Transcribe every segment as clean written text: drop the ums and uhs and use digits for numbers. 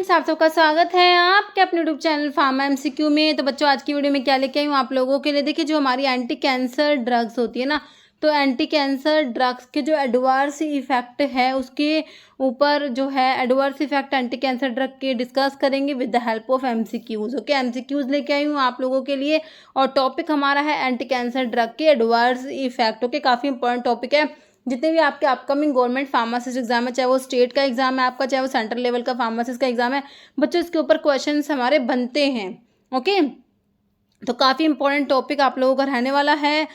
Friends, आप सबका स्वागत है आपके अपने यूट्यूब चैनल फार्मा एमसीक्यू में। तो बच्चों, आज की वीडियो में क्या लेके आई हूँ आप लोगों के लिए। देखिए, जो हमारी एंटी कैंसर ड्रग्स होती है ना, तो एंटी कैंसर ड्रग्स के जो एडवर्स इफेक्ट है उसके ऊपर जो है adverse effect anti cancer drug के डिस्कस करेंगे with the help of MCQs. Okay, MCQs लेके आई हूँ आप लोगों के लिए और टॉपिक हमारा है एंटी कैंसर ड्रग के एडवर्स इफेक्ट। ओके, काफ़ी इंपॉर्टेंट टॉपिक है। जितने भी आपके अपकमिंग गवर्नमेंट फार्मासिस्ट एग्जाम है, चाहे वो स्टेट का एग्जाम है आपका, चाहे वो सेंट्रल लेवल का फार्मासिस्ट का एग्जाम है, बच्चों इसके ऊपर क्वेश्चंस हमारे बनते हैं। ओके, तो काफ़ी इंपॉर्टेंट टॉपिक आप लोगों का रहने वाला है।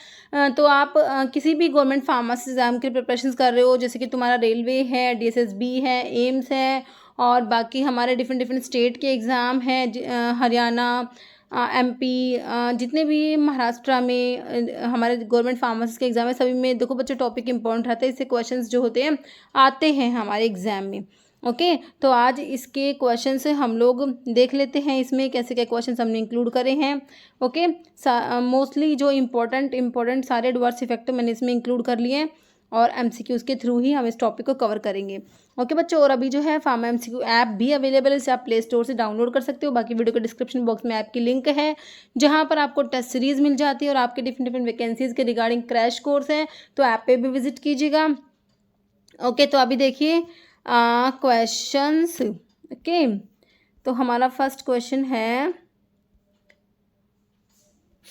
तो आप किसी भी गवर्नमेंट फार्मासिस्ट एग्जाम की प्रिपरेशन कर रहे हो, जैसे कि तुम्हारा रेलवे है, डीएसएसबी है, एम्स है और बाकी हमारे डिफरेंट स्टेट के एग्ज़ाम हैं, हरियाणा, एमपी, जितने भी महाराष्ट्र में हमारे गवर्नमेंट फार्मेसी के एग्जाम है, सभी में देखो बच्चों टॉपिक इंपॉर्टेंट रहता है। इससे क्वेश्चंस जो होते हैं आते हैं हमारे एग्जाम में। ओके, तो आज इसके क्वेश्चन से हम लोग देख लेते हैं इसमें कैसे क्या क्वेश्चंस हमने इंक्लूड करे हैं। ओके, मोस्टली जो इम्पोर्टेंट सारे एडवर्स इफेक्ट मैंने इसमें इंक्लूड कर लिए हैं और एमसीक्यूज़ के थ्रू ही हम इस टॉपिक को कवर करेंगे। ओके बच्चों, और अभी जो है फार्मा एमसीक्यू ऐप भी अवेलेबल है, इसे आप प्ले स्टोर से डाउनलोड कर सकते हो। बाकी वीडियो के डिस्क्रिप्शन बॉक्स में ऐप की लिंक है, जहां पर आपको टेस्ट सीरीज मिल जाती है और आपके डिफरेंट वैकेंसीज के रिगार्डिंग क्रैश कोर्स हैं, तो ऐप पे भी विजिट कीजिएगा। ओके, तो अभी देखिए क्वेश्चंस। ओके, तो हमारा फर्स्ट क्वेश्चन है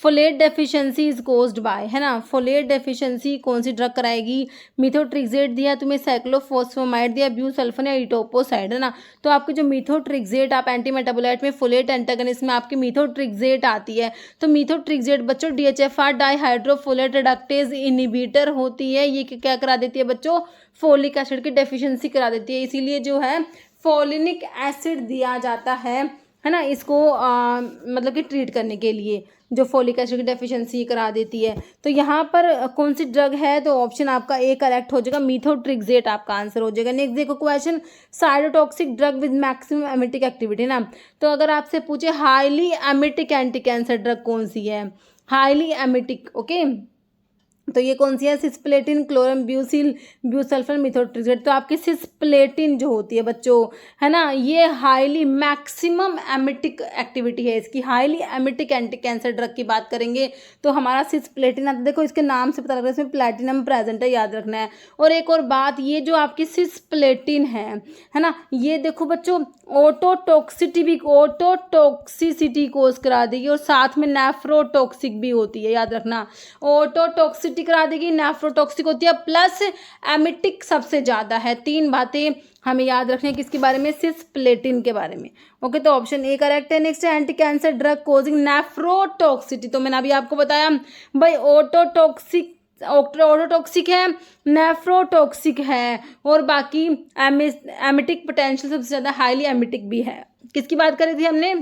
folate deficiency is caused by, है ना। फोलेट डेफिशिएंसी कौन सी ड्रग कराएगी। मिथोट्रिक्सेट दिया तुम्हें, साइक्लोफॉस्फेमाइड दिया, ब्यूसल्फन या इटोपोसाइड, है ना। तो आपकी जो मिथोट्रिक्सेट आप एंटी मेटाबोलाइट में फोलेट एंटागनिस्ट में आपकी मिथोट्रिक्सेट आती है। तो मिथोट्रिक्सेट बच्चों DHFR डाईहाइड्रोफोलेट रिडक्टेज इनहिबिटर होती है। ये क्या करा देती है बच्चों, फोलिक एसिड की डेफिशिएंसी करा देती है। इसीलिए जो है फोलिनिक एसिड दिया जाता है ना, इसको मतलब कि ट्रीट करने के लिए, जो फोलिक एसिड की डेफिशिएंसी करा देती है। तो यहाँ पर कौन सी ड्रग है, तो ऑप्शन आपका ए करेक्ट हो जाएगा, मिथोट्रिक्सेट आपका आंसर हो जाएगा। नेक्स्ट देखो question, cytotoxic drug with maximum emetic activity ना। तो अगर आपसे पूछे highly emetic anti cancer drug कौन सी है, हाईली एमिटिक, ओके, तो ये कौन सी है, सिस्प्लेटिन, क्लोरम्ब्यूसिल, ब्यूसल्फन, मिथोट्रिक्सेट। तो आपकी सिस्प्लेटिन जो होती है बच्चों, है ना, ये हाईली मैक्सिमम एमिटिक एक्टिविटी है इसकी। Highly emetic anti cancer drug की बात करेंगे तो हमारा सिस्प्लेटिन आता है। देखो इसके नाम से पता लग रहा है इसमें प्लैटिनम प्रेजेंट है, याद रखना है। और एक और बात, ये जो आपकी सिस्प्लेटिन है ना, ये देखो बच्चों ओटोटॉक्सिसिटी कोज करा देगी और साथ में नेफ्रोटॉक्सिक भी होती है, याद रखना। ओटोटॉक्सिसिटी करा देगी, नेफ्रोटॉक्सिक होती है, प्लस एमिटिक सबसे ज्यादा है। तीन बातें हमें याद रखनी है किसके बारे में, सिस्प्लेटिन के बारे में। ओके, तो ऑप्शन ए करेक्ट है। नेक्स्ट है एंटी कैंसर ड्रग कोजिंग नेफ्रोटॉक्सिटी। तो मैंने अभी आपको बताया भाई ओटोटॉक्सिक है, नेफ्रोटॉक्सिक है और बाकी एमिटिक पोटेंशियल सबसे ज्यादा हाईली एमिटिक भी है। किसकी बात करी थी हमने,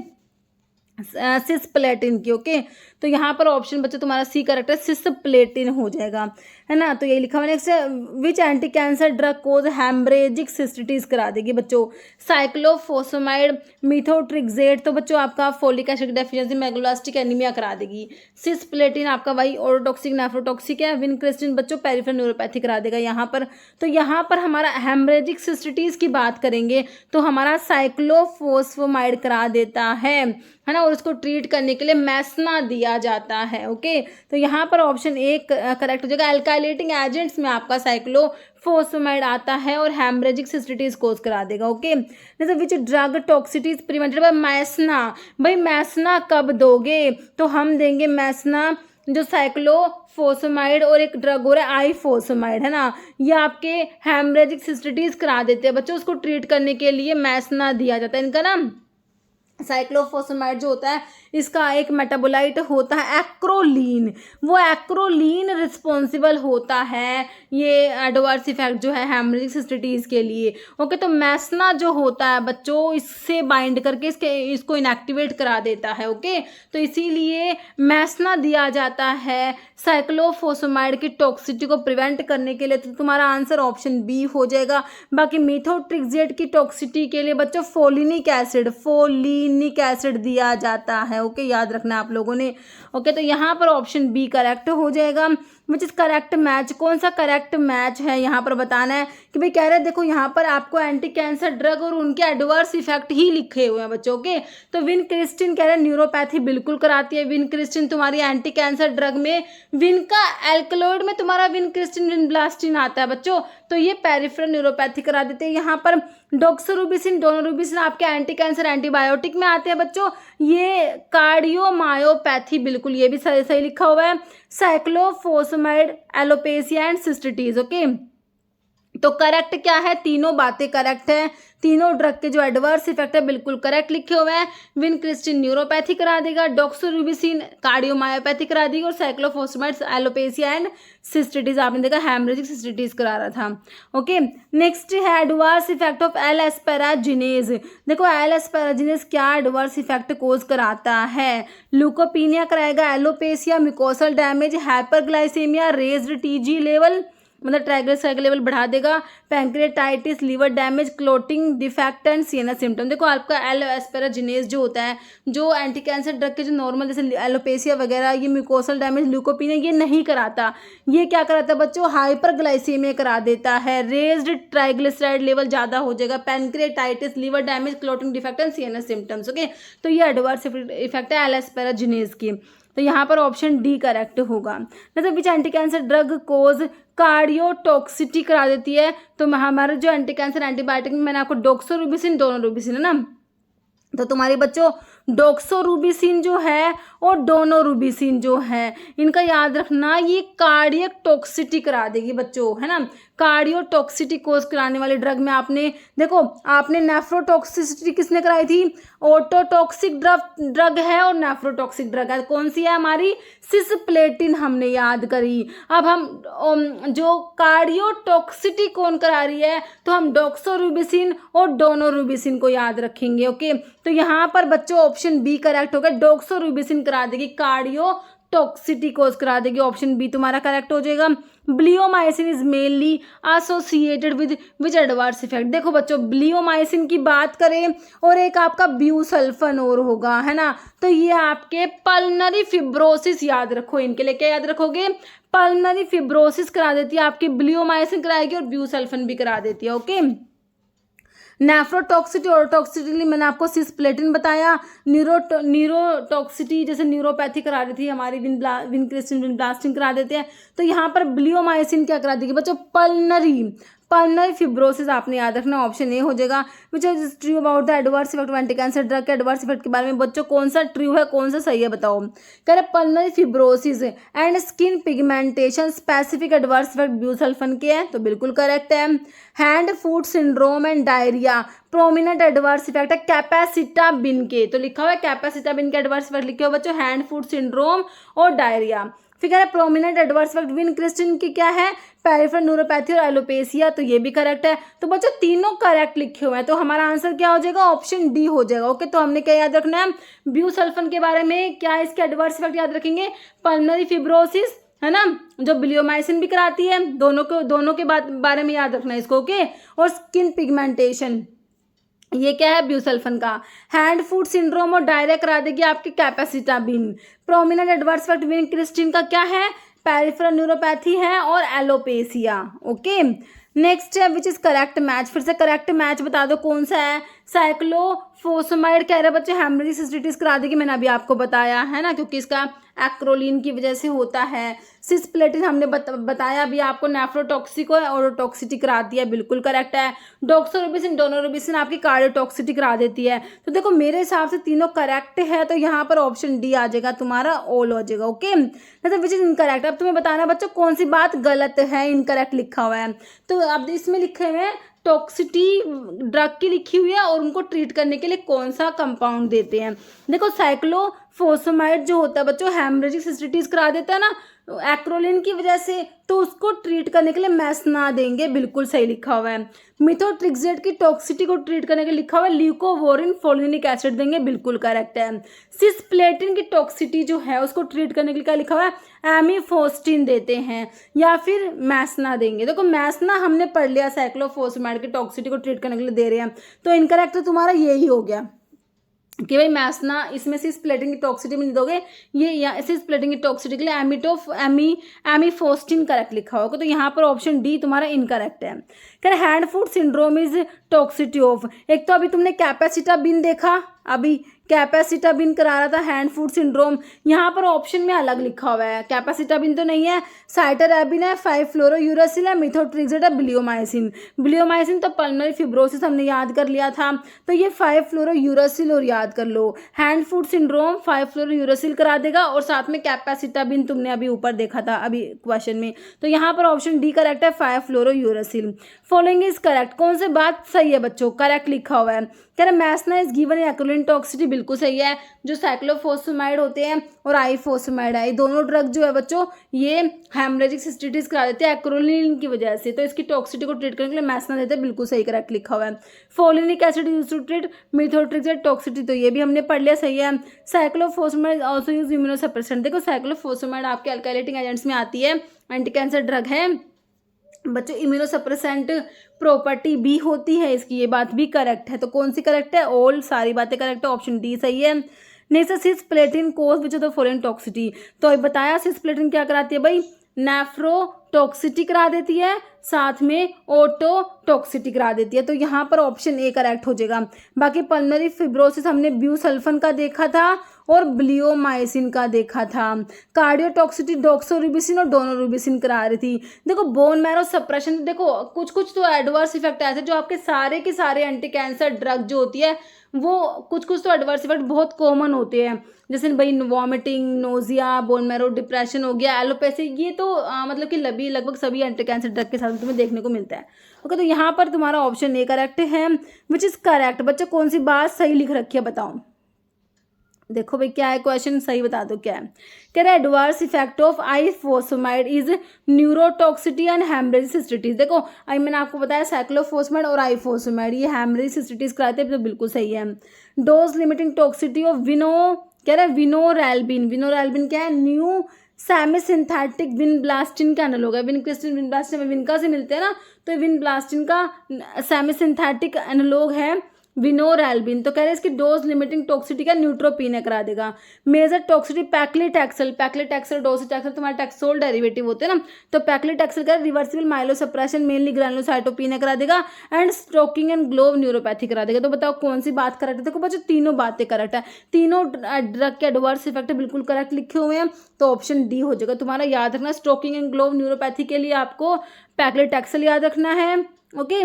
सिस्प्लेटिन की। ओके, तो यहाँ पर ऑप्शन बच्चों तुम्हारा सी करेक्ट है, सिस्प्लेटिन हो जाएगा, है ना। तो ये लिखा हुआ नेक्स्ट है, which anti cancer drug cause haemorrhagic cystitis करा देगी बच्चों, साइक्लोफोस्फेमाइड, मिथोट्रिक्सेट। तो बच्चों आपका folic acid deficiency, megaloblastic anaemia करा देगी। सिस्प्लेटिन आपका वही ओटोटॉक्सिक, नेफ्रोटॉक्सिक है। विनक्रिस्टिन बच्चों पेरिफेरल न्यूरोपैथी करा देगा यहाँ पर। तो यहाँ पर हमारा हेमरेजिक सिस्टिटीज की बात करेंगे तो हमारा साइक्लोफोस्फेमाइड करा देता है ना, और उसको ट्रीट करने के लिए मैसना दिया जाता है। ओके, तो यहाँ पर ऑप्शन ए करेक्ट हो जाएगा। अल्काइलेटिंग एजेंट्स में आपका साइक्लोफोस्फेमाइड आता है और हेमरेजिक सिस्टिटीज कोज करा देगा। ओके, जैसे विच ड्रग टॉक्सिटीज प्रिवेंटेड बाय मैसना। भाई मैसना कब दोगे, तो हम देंगे मैसना जो साइक्लोफोस्फेमाइड और एक ड्रग हो रहा है आईफोस्फेमाइड, है ना, ये आपके हेमरेजिक सिस्टिटीज करा देते हैं बच्चों। उसको ट्रीट करने के लिए मैसना दिया जाता है। इनका नाम साइक्लोफोस्फेमाइड जो होता है, इसका एक मेटाबोलाइट होता है एक्रोलीन। वो एक्रोलीन रिस्पॉन्सिबल होता है ये एडवर्स इफेक्ट जो है हेमरेजिक सिस्टिटीज के लिए। ओके, तो मैसना जो होता है बच्चों, इससे बाइंड करके इसको इनएक्टिवेट करा देता है। ओके, तो इसीलिए मैसना दिया जाता है साइक्लोफोस्फेमाइड की टॉक्सिसिटी को प्रिवेंट करने के लिए। तो तुम्हारा आंसर ऑप्शन बी हो जाएगा। बाकी मिथोट्रिक्सेट की टॉक्सिसिटी के लिए बच्चों फोलिनिक एसिड दिया जाता है। है। ओके, याद रखना आप लोगों ने। ओके, तो यहाँ पर ऑप्शन बी करेक्ट हो जाएगा, विच इज करेक्ट मैच। कौन सा करेक्ट मैच है यहाँ पर बताना है कि भाई कह रहे हैं देखो यहाँ पर आपको एंटी कैंसर ड्रग और उनके एडवर्स इफेक्ट ही लिखे हुए हैं बच्चों के। तो विनक्रिस्टिन कह रहे हैं न्यूरोपैथी बिल्कुल कराती है। विनक्रिस्टिन तुम्हारी एंटी कैंसर ड्रग में विन का एल्कलॉइड में तुम्हारा विनक्रिस्टिन विनब्लास्टिन आता है बच्चों, तो ये पेरिफेरल न्यूरोपैथी करा देते हैं। यहाँ पर डॉक्सोरूबिसिन डोनोरूबिसिन आपके एंटी कैंसर एंटीबायोटिक में आते हैं बच्चों। ये कार्डियोमायोपैथी बिल्कुल ये भी सही सही लिखा हुआ है। साइक्लोफोस्फेमाइड एलोपेसिया एंड सिस्टिटीज। ओके, तो करेक्ट क्या है, तीनों बातें करेक्ट है। तीनों ड्रग के जो एडवर्स इफेक्ट है बिल्कुल करेक्ट लिखे हुए हैं। विनक्रिस्टिन न्यूरोपैथी करा देगा, डॉक्सोरूबिसिन कार्डियोमायोपैथी करा देगी और साइक्लोफोस्फेमाइड एलोपेसिया एंड सिस्टिटीज आपने देखा हेमरेजिक सिस्टिटीज करा रहा था। ओके, नेक्स्ट है एडवर्स इफेक्ट ऑफ एल एस्पेराजिनेज। देखो एल एस्पेराजिनेज क्या एडवर्स इफेक्ट कोज कराता है, ल्यूकोपीनिया कराएगा, alopecia, mucosal damage, hyperglycaemia, raised TG level मतलब ट्राइग्लिसराइड लेवल बढ़ा देगा, pancreatitis, liver damage, clotting defect and CNS symptom. देखो आपका एल एस्पेराजिनेज जो होता है, जो एंटी कैंसर ड्रग के जो नॉर्मल जैसे एलोपेसिया वगैरह, ये म्यूकोसल डैमेज, ल्यूकोपीनिया ये नहीं कराता। ये क्या कराता है बच्चों, हाइपरग्लाइसीमिया करा देता है, रेज्ड ट्राइग्लिसराइड लेवल ज़्यादा हो जाएगा, pancreatitis, liver damage, clotting defect and CNS symptoms. Okay, तो ये एडवर्स इफेक्ट है एल एस्पेराजिनेज की। तो यहाँ पर ऑप्शन डी करेक्ट होगा। मतलब which anti cancer drug cause cardiotoxicity करा देती है, तो हमारे जो एंटी कैंसर एंटीबायोटिक में मैंने आपको डॉक्सोरूबिसिन डोनोरूबिसिन है ना, तो तुम्हारे बच्चों डॉक्सोरूबिसिन जो है और डोनोरूबिसिन जो है इनका याद रखना, ये कार्डियक टॉक्सिटी करा देगी बच्चों, है ना। कार्डियोटॉक्सिटी कोज कराने वाले ड्रग में आपने देखो, आपने नेफ्रोटॉक्सिसिटी किसने कराई थी, ऑटोटॉक्सिक ड्रग है और नेफ्रोटॉक्सिक ड्रग है, कौन सी है हमारी, सिसप्लेटिन हमने याद करी। अब हम जो कार्डियोटॉक्सिटी कौन करा रही है, तो हम डॉक्सोरूबिसिन और डोनोरूबिसिन को याद रखेंगे। ओके, तो यहाँ पर बच्चों ऑप्शन बी करेक्ट होगा, डॉक्सोरूबिसिन करा देगी, कार्डियो टॉक्सिटी कोज करा देगी, ऑप्शन बी तुम्हारा करेक्ट हो जाएगा। Bleomycin is mainly associated with which adverse effect. देखो बच्चों ब्लियोमाइसिन की बात करें और एक आपका ब्यूसल्फन और होगा, है ना, तो ये आपके पल्मनरी फिब्रोसिस याद रखो, इनके लिए क्या याद रखोगे, पल्मनरी फिब्रोसिस करा देती है आपकी, ब्लियोमाइसिन कराएगी और ब्यूसल्फन भी करा देती है। ओके, नेफ्रोटॉक्सिटी और टॉक्सिटी मैंने आपको सिस्प्लेटिन बताया, न्यूरोटॉक्सिटी जैसे न्यूरोपैथी करा रही थी हमारी, विनक्रिस्टिन विनब्लास्टिन करा देते हैं। तो यहाँ पर ब्लियोमाइसिन क्या करा देगी बच्चों, पल्मनरी फिब्रोसिस आपने याद रखना, ऑप्शन ए हो जाएगा। Which is true about the adverse effect of anti cancer drug के एडवर्स इफेक्ट के बारे में बच्चों कौन सा ट्रू है कौन सा सही है बताओ। कह रहे pulmonary fibrosis and skin pigmentation specific adverse effect busulfan के हैं, तो बिल्कुल करेक्ट है। Hand foot syndrome and diarrhoea prominent adverse effect है कैपेसिटाबिन के, तो लिखा हुआ है कैपेसिटाबिन के एडवर्स इफेक्ट लिखे हुए बच्चों, हैंड फूट सिंड्रोम और डायरिया। फिर है प्रोमिनेंट एडवर्स इफेक्ट विनक्रिस्टिन की क्या है, पेरिफेरल न्यूरोपैथी और एलोपेसिया, तो ये भी करेक्ट है। तो बच्चों तीनों करेक्ट लिखे हुए हैं, तो हमारा आंसर क्या हो जाएगा, ऑप्शन डी हो जाएगा। ओके, तो हमने क्या याद रखना है, ब्यूसल्फन के बारे में क्या इसके एडवर्स इफेक्ट याद रखेंगे, पल्मनरी फिब्रोसिस, है ना, जो ब्लियोमाइसिन भी कराती है, दोनों के बारे में याद रखना है इसको। ओके, और स्किन पिगमेंटेशन ये क्या है, ब्यूसल्फन का। हैंड फूट सिंड्रोम और डायरिया करा देगी आपकी कैपेसिटाबिन। प्रोमिनेंट एडवर्स इफेक्ट विनक्रिस्टिन का क्या है, पेरिफेरल न्यूरोपैथी है और एलोपेसिया। ओके, नेक्स्ट है विच इज करेक्ट मैच, फिर से करेक्ट मैच बता दो कौन सा है, साइक्लोफोस्फेमाइड कह रहे बच्चे हेमरेजिक सिस्टिटीज करा देगी, मैंने अभी आपको बताया है ना, क्योंकि इसका एक्रोलीन की वजह से होता है। सिस्प्लेटिन हमने बताया अभी आपको, नेफ्रोटॉक्सिक और ऑटोटॉक्सिटी कराती है, बिल्कुल करेक्ट है। डॉक्सोरूबिसिन डोनोरूबिसिन आपकी कार्डियोटॉक्सिटी करा देती है। तो देखो मेरे हिसाब से तीनों करेक्ट है, तो यहाँ पर ऑप्शन डी आ जाएगा तुम्हारा, ऑल हो जाएगा। ओके, मतलब विच इज इनकरेक्ट। अब तुम्हें बताना बच्चों कौन सी बात गलत है, इनकरेक्ट लिखा हुआ है, तो अब इसमें लिखे हुए हैं टॉक्सिटी ड्रग की लिखी हुई है और उनको ट्रीट करने के लिए कौन सा कंपाउंड देते हैं। देखो साइक्लोफोस्फेमाइड जो होता है बच्चों हेमरेजिक सिस्टिटीज करा देता है ना एक्रोलिन की वजह से, तो उसको ट्रीट करने के लिए मैसना देंगे, बिल्कुल सही लिखा हुआ है। मिथोट्रिक्सेट की टॉक्सिटी को ट्रीट करने के लिए लिखा हुआ है ल्यूकोवोरिन फोलिनिक एसिड देंगे, बिल्कुल करेक्ट है। सिस्प्लेटिन की टॉक्सिटी जो है उसको ट्रीट करने के लिए क्या लिखा हुआ है, एमिफोस्टिन देते हैं या फिर मैसना देंगे। देखो मैसना हमने पढ़ लिया, साइक्लोफोस्फेमाइड की टॉक्सिटी को ट्रीट करने के लिए दे रहे हैं, तो इनकरेक्ट तो तुम्हारा यही हो गया। कि भाई मैसना इसमें से स्प्लेटिन की टॉक्सिटी में नहीं दोगे, ये यहाँ से स्प्लेटिन की टॉक्सिटी के लिए एमीफोस्टिन करेक्ट लिखा होगा, तो यहाँ पर ऑप्शन डी तुम्हारा इनकरेक्ट है। कह hand foot syndrome is toxicity of, एक तो अभी तुमने कैपेसिटाबिन देखा, अभी कैपेसिटाबिन करा रहा था हैंड फुट सिंड्रोम, यहाँ पर ऑप्शन में अलग लिखा हुआ है, कैपेसिटाबिन तो नहीं है, साइटरएबिन है, 5-फ्लोरोयूरासिल है, मिथोट्रिक्सेट है, ब्लियोमाइसिन। ब्लियोमाइसिन तो पल्मोनरी फिब्रोसिस हमने याद कर लिया था, तो ये 5-फ्लोरोयूरासिल और याद कर लो। हैंड फुट सिंड्रोम 5-फ्लोरोयूरासिल करा देगा, और साथ में कैपेसिटाबिन तुमने अभी ऊपर देखा था अभी क्वेश्चन में, तो यहाँ पर ऑप्शन डी करेक्ट है, 5-फ्लोरोयूरासिल। फॉलोइंग इज करेक्ट, कौन से बात सही है बच्चों, करेक्ट लिखा हुआ है। कह रहे मैसना इज गिवन एक्रोलिन टॉक्सिटी, बिल्कुल सही है, जो साइक्लोफोस्फेमाइड होते हैं और आईफोस्फेमाइड है, ये दोनों ड्रग जो है बच्चों ये हेमरेजिक सिस्टिटिस करा देते हैं एक्रोलिन की वजह से, तो इसकी टॉक्सिटी को ट्रीट करने के लिए मैसना देते हैं, बिल्कुल सही करेक्ट लिखा हुआ है। Folinic acid use to treat methotrexate toxicity, तो ये भी हमने पढ़ लिया, सही है। साइक्लोफोस्फेमाइड आल्सो यूज इम्यूनोसप्रेसेंट, देखो साइक्लोफोस्फेमाइड आपके अल्काइलेटिंग एजेंट्स में आती है, एंटी कैंसर ड्रग है बच्चों, इम्यूनोसप्रेसेंट प्रॉपर्टी भी होती है इसकी, ये बात भी करेक्ट है, तो कौन सी करेक्ट है, ऑल सारी बातें करेक्ट है, ऑप्शन डी सही है। Next cisplatin cause which of the following toxicity, तो अभी बताया सिस्प्लेटिन क्या कराती है भाई, नेफ्रोटॉक्सिटी करा देती है, साथ में ओटोटॉक्सिटी करा देती है, तो यहाँ पर ऑप्शन ए करेक्ट हो जाएगा। बाकी पल्मोनरी फिब्रोसिस हमने ब्यूसल्फन का देखा था और ब्लियोमाइसिन का देखा था। कार्डियोटॉक्सिटी डॉक्सोरिबिसिन और डोनोरिबिसिन करा रही थी। देखो बोन मैरो सप्रेशन, देखो कुछ कुछ तो एडवर्स इफेक्ट ऐसे जो आपके सारे के सारे एंटी कैंसर ड्रग जो होती है वो कुछ कुछ तो एडवर्स इफेक्ट बहुत कॉमन होते हैं, जैसे भाई vomiting, nausea, bone marrow depression हो गया, एलोपैथी, ये तो मतलब कि लगभग सभी एंटी कैंसर ड्रग के साथ तुम्हें देखने को मिलता है। ओके, तो यहाँ पर तुम्हारा ऑप्शन ए करेक्ट है, विच इज करेक्ट। बच्चों कौन सी बात सही लिख रखी है बताओ, देखो भाई क्या है क्वेश्चन, सही बता दो क्या है। कह रहा है adverse effect of ifosfamide is neurotoxicity and haemorrhagic cystitis. देखो अभी मैंने आपको बताया साइक्लोफोस्फेमाइड और आईफोस्फेमाइड ये हेमरेजिक सिस्टिटिस कराते हैं, तो बिल्कुल सही है। डोज लिमिटिंग टॉक्सिटी ऑफ कह रहा है विनोरेल्बिन, विनोरेल्बिन क्या है, न्यू सेमी-सिंथेटिक विनब्लास्टिन का एनालॉग है, विनक्रिस्टिन विनब्लास्टिन में विनका से मिलते हैं ना, तो विनब्लास्टिन का सेमी-सिंथेटिक एनालॉग है विनोरेल्बिन। तो कह रहे हैं इसकी डोज लिमिटिंग टॉक्सिटी का न्यूट्रोपीनिया करा देगा। मेजर टॉक्सिटी पैक्लिटैक्सेल, पैक्लिटैक्सेल डोसिटैक्सेल तुम्हारा टैक्सोल डेरिवेटिव होते हैं ना, तो पैक्लिटैक्सेल का रिवर्सिबल माइलोसप्रेशन मेनली ग्रैनुलोसाइटोपिनिया करा देगा and stocking and glove neuropathy करा देगा। तो बताओ कौन सी बात करेक्ट है, देखो बच्चों तीनों बातें करेक्ट है, तीनों ड्रग के एडवर्स इफेक्ट बिल्कुल करेक्ट लिखे हुए हैं, तो ऑप्शन डी हो जाएगा तुम्हारा। याद रखना स्ट्रोकिंग एंड ग्लोव न्यूरोपैथी के लिए आपको पैक्लिटैक्सेल याद रखना है, ओके।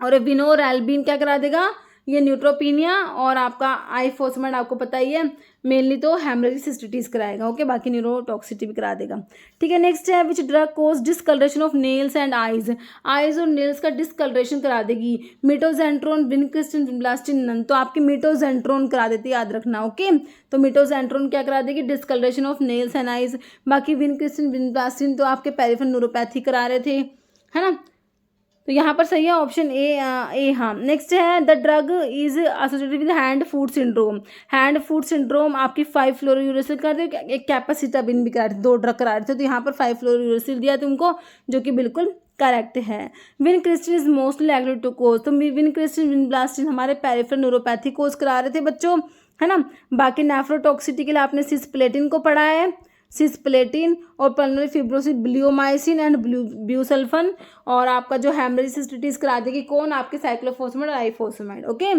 और विनोरेल्बिन क्या करा देगा, ये न्यूट्रोपीनिया, और आपका आईफोस्फेमाइड आपको पता ही है मेनली तो हेमरेजिक सिस्टिटिस कराएगा, ओके, बाकी न्यूरोटॉक्सिटी भी करा देगा। ठीक है, नेक्स्ट है which drug cause discolouration of nails and eyes, eyes और नेल्स का डिसकलरेशन करा देगी, मिटोजेंट्रोन, विनक्रिस्टिन, विनब्लास्टिन नन, तो आपकी मिटोजेंट्रोन करा देती है, याद रखना, ओके। तो मिटोजेंट्रोन क्या करा देगी, discolouration of nails and eyes. बाकी विनक्रिस्टिन, विनब्लास्टिन तो आपके पेरिफेरल न्यूरोपैथी करा रहे थे, है ना, तो यहाँ पर सही है ऑप्शन ए हाँ। नेक्स्ट है the drug is associated with hand foot syndrome, hand foot syndrome आपकी 5-फ्लोरोयूरासिल कर दे, एक कैपेसिटाबिन भी करा रहे थे, 2 ड्रग करा रहे थे, तो यहाँ पर 5-फ्लोरोयूरासिल दिया तुमको, जो कि बिल्कुल करेक्ट है। Vincristine is mostly likely to cause, तो विनक्रिस्टिन, विनब्लास्टिन हमारे पेरिफेरल न्यूरोपैथी कोज करा रहे थे बच्चों, है ना। बाकी नेफ्रोटॉक्सिटी के लिए आपने सिस्प्लेटिन को पढ़ा है, सिस्प्लेटिन, और पल्मोनरी फिब्रोसिस ब्लियोमाइसिन एंड ब्यूसल्फन, और आपका जो हेमरेजिक सिस्टिटिस करा देगी कौन, आपके साइक्लोफोस्फेमाइड और आईफोस्फेमाइड, ओके।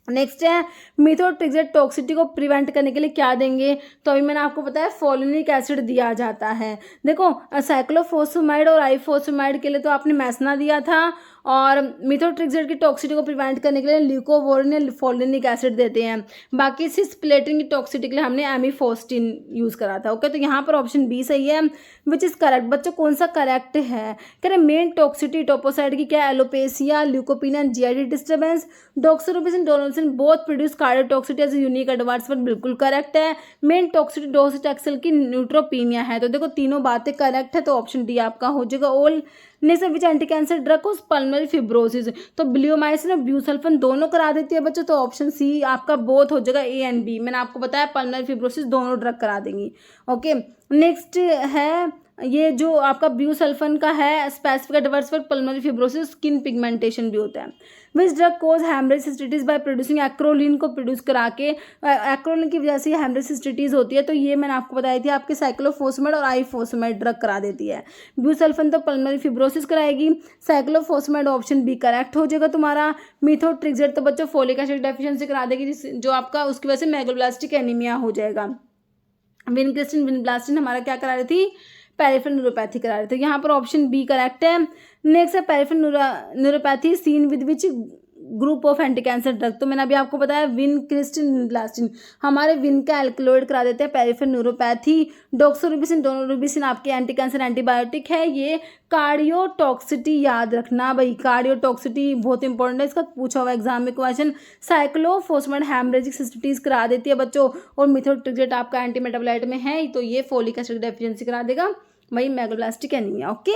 नेक्स्ट है मिथोट्रिक्सेट टॉक्सिटी को प्रिवेंट करने के लिए क्या देंगे, तो अभी मैंने आपको बताया फोलिनिक एसिड दिया जाता है। देखो साइक्लोफोस्फेमाइड और आईफोस्फेमाइड के लिए तो आपने मैसना दिया था, और मिथोट्रिक्सेट की टॉक्सिटी को प्रिवेंट करने के लिए ल्यूकोवोरिन या फोलिनिक एसिड देते हैं। बाकी सिस्प्लेटिन की टॉक्सिटी के लिए हमने एमीफोस्टिन यूज़ करा था, ओके। तो यहाँ पर ऑप्शन बी सही है, विच इज़ करेक्ट। बच्चों कौन सा करेक्ट है, कह रहे मेन टॉक्सिटी टोपोसाइड की क्या है, alopecia, leukopenia, GID disturbance, doxorubicin, daunorubicin both produce cardiotoxicity as unique adverse, पर बिल्कुल करेक्ट है। मेन टॉक्सिटी डोसिटैक्सेल की न्यूट्रोपीनिया है, तो देखो तीनों बातें करेक्ट है, तो ऑप्शन डी आपका हो जाएगा all. Next which anti cancer drug को पल्मोनरी फिब्रोसिस, तो ब्लियोमाइसिन और ब्यूसल्फन दोनों करा देती है बच्चों, तो ऑप्शन सी आपका बोथ हो जाएगा, ए एंड बी। मैंने आपको बताया पल्मोनरी फिब्रोसिस दोनों ड्रग करा देंगी, ओके। नेक्स्ट है ये जो आपका ब्यूसल्फन का है specific adverse for pulmonary fibrosis, skin pigmentation भी होता है। Which drug cause haemorrhage cystitis by producing acrolein को प्रोड्यूस करा के, एक्रोलिन की वजह से हेमरेज सिस्टिटीज होती है, तो ये मैंने आपको बताई थी आपके साइक्लोफोस्फेट और आईफोस्फेट ड्रग करा देती है। ब्यूसल्फन तो पल्मोनरी फिब्रोसिस कराएगी, साइक्लोफोस्फेट ऑप्शन बी करेक्ट हो जाएगा तुम्हारा। मिथोट्रिक्सेट तो बच्चों फोलिक एसिड डेफिशिएंसी करा देगी, जो आपका उसकी वजह से मेगालोब्लास्टिक एनीमिया हो जाएगा। विनक्रिस्टिन विनब्लास्टिन हमारा क्या करा रही थी, पेरिफेरल न्यूरोपैथी करा रहे थे। यहाँ पर ऑप्शन बी करेक्ट है। नेक्स्ट है peripheral neuropathy seen with which group of anti cancer drug, तो मैंने अभी आपको बताया विनक्रिस्टिन विनब्लास्टिन हमारे विन का एल्कलॉइड करा देते हैं पेरिफेरल न्यूरोपैथी। डॉक्सोरुबिसिन डोनोरुबिसिन आपके एंटी कैंसर एंटीबायोटिक है। ये कार्डियोटॉक्सिटी याद रखना भाई, कार्डियोटॉक्सिटी बहुत इंपॉर्टेंट है, इसका पूछा हुआ एग्जाम में क्वेश्चन। साइक्लोफोस्फेट हेमरेजिक सिस्टिटीज करा देती है बच्चों, और मिथोट्रिक्सेट आपका एंटी मेटाबोलाइट में है, तो ये फोलिक एसिड डेफिशिएंसी करा देगा वही megaloblastic anaemia. Okay,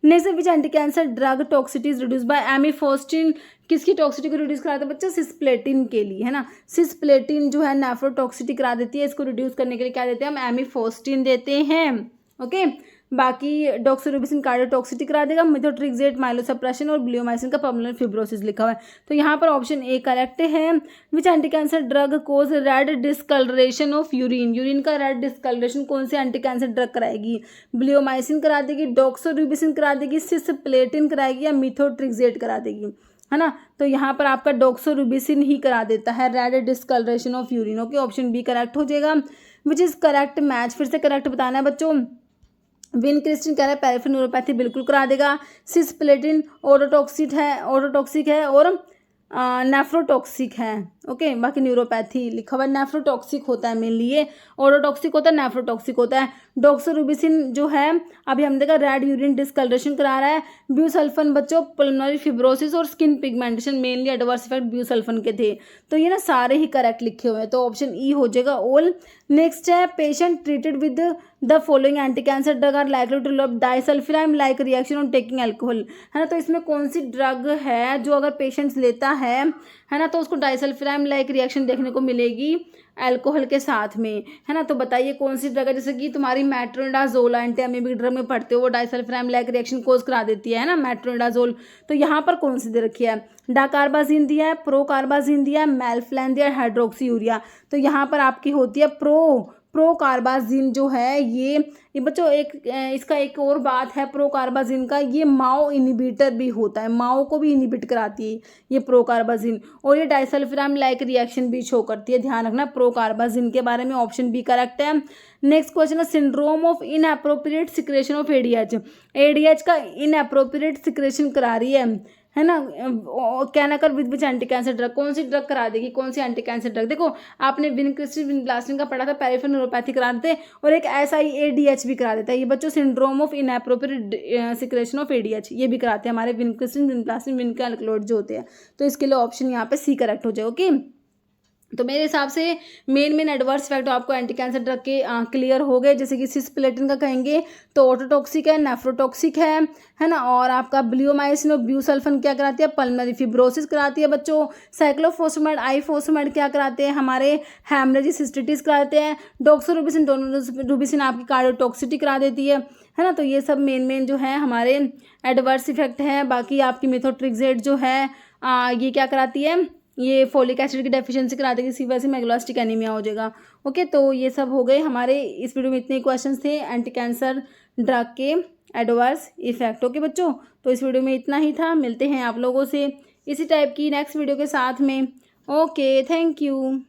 next which anti cancer drug toxicities reduce by amifostine, किसकी टॉक्सिटी को रिड्यूस कराते हैं बच्चे, सिस्प्लेटिन के लिए, है ना। सिस्प्लेटिन जो है नेफ्रोटॉक्सिटी करा देती है, इसको रिड्यूस करने के लिए क्या देते हैं हम, एमिफोस्टिन देते हैं। ओके, बाकी डॉक्सोरुबिसिन कार्डियोटॉक्सिटी करा देगा, मिथोट्रिक्सेट माइलोसप्रेशन और ब्लियोमाइसिन का पल्मोनरी फिब्रोसिस लिखा हुआ है, तो यहाँ पर ऑप्शन ए करेक्ट है। Which anti cancer drug cause red discolouration of urine, urine का रेड डिस्कलरेशन कौन से एंटी कैंसर ड्रग कराएगी, ब्लियोमाइसिन करा देगी, डॉक्सोरुबिसिन करा देगी, सिस्प्लेटिन कराएगी या मिथोट्रिक्सेट करा देगी, है ना। तो यहाँ पर आपका डॉक्सोरुबिसिन ही करा देता है red discolouration of urine. Okay, option B correct हो जाएगा। विच इज करेक्ट मैच, फिर से करेक्ट बताना है बच्चों। विनक्रिस्टिन कह रहा है पेरिफेरल न्यूरोपैथी बिल्कुल करा देगा। सिस्प्लेटिन ऑटोटॉक्सिक है और नेफ्रोटॉक्सिक है। ओके, बाकी न्यूरोपैथी लिखा हुआ है, नेफ्रोटॉक्सिक होता है मेनली, ये ऑटोटॉक्सिक होता है, नेफ्रोटॉक्सिक होता है। डॉक्सोरुबिसिन जो है अभी हमने देखा रेड यूरिन डिस्कलरेशन करा रहा है। ब्यूसल्फन बच्चों पल्मोनरी फिब्रोसिस और skin pigmentation, mainly adverse effect busulfan के थे, तो ये ना सारे ही करेक्ट लिखे हुए हैं, तो ऑप्शन ई हो जाएगा ऑल। नेक्स्ट है patient treated with the following anti cancer drug are likely to develop disulfiram like reaction on taking alcohol, है ना। तो इसमें कौन सी ड्रग है जो अगर पेशेंट्स लेता है ना, तो उसको डाइसल्फिराम लाइक रिएक्शन देखने को मिलेगी अल्कोहल के साथ में, है ना। तो बताइए कौन सी ड्रग है, जैसे कि तुम्हारी मेट्रोनिडाजोल एंटी अमीबिक ड्रग में पढ़ते हो, वो डाइसल्फिराम लाइक रिएक्शन कोज करा देती है ना, मेट्रोनिडाजोल। तो यहाँ पर कौन सी दे रखी है, डाकार्बाजिन दिया है, प्रोकार्बाजिन दिया है, मेल्फ्लैन दिया है, हाइड्रोक्सी यूरिया, तो यहाँ पर आपकी होती है प्रोकार्बाजिन जो है ये बच्चों एक इसका एक और बात है प्रोकार्बाजिन का, ये माओ इनिबिटर भी होता है, माओ को भी इनिबिट कराती है ये प्रोकार्बाजिन, और ये डाइसल्फिराम लाइक रिएक्शन भी शो करती है, ध्यान रखना प्रोकार्बाजिन के बारे में। ऑप्शन बी करेक्ट है। नेक्स्ट क्वेश्चन है syndrome of inappropriate secretion of ADH, ADH का इनएप्रोप्रिएट सिक्रेशन करा रही है ना, कहना कर with which anti cancer drug, कौन सी ड्रग करा देगी, कौन सी एंटी कैंसर ड्रग। देखो आपने विनक्रिस्टिन विनब्लास्टिन का पढ़ा था, पेरिफेरल न्यूरोपैथी करा देते, और एक SIADH भी करा देता है ये बच्चों, syndrome of inappropriate secretion of ADH, ये भी कराते हैं हमारे विनक्रिस्टिन विनब्लास्टिन विन के अल्कलॉइड जो होते हैं, तो इसके लिए ऑप्शन यहाँ पे सी करेक्ट हो जाए। ओके, तो मेरे हिसाब से मेन एडवर्स इफेक्ट आपको एंटी कैंसर ड्रग के क्लियर हो गए, जैसे कि सिस्प्लेटिन का कहेंगे तो ऑटोटॉक्सिक है, नेफ्रोटॉक्सिक है ना, और आपका ब्लियोमाइसिन और ब्यूसल्फन क्या कराती है, पल्मोनरी फिब्रोसिस कराती है बच्चों। साइक्लोफोस्फेट आईफोस्फेट क्या कराते हैं, हमारे हेमरेजिक सिस्टिटीज कराते हैं। डॉक्सोरुबिसिन डोनोरुबिसिन आपकी कार्डियोटॉक्सिटी करा देती है ना। तो ये सब मेन जो है हमारे एडवर्स इफेक्ट है। बाकी आपकी मिथोट्रिक्सेट जो है ये क्या कराती है, ये फोलिक एसिड की डेफिशिएंसी करा देगी, इसी वजह से मेगालोब्लास्टिक एनीमिया हो जाएगा। ओके, तो ये सब हो गए हमारे इस वीडियो में, इतने क्वेश्चंस थे एंटी कैंसर ड्रग के एडवर्स इफेक्ट। ओके बच्चों, तो इस वीडियो में इतना ही था, मिलते हैं आप लोगों से इसी टाइप की नेक्स्ट वीडियो के साथ में। Okay, thank you.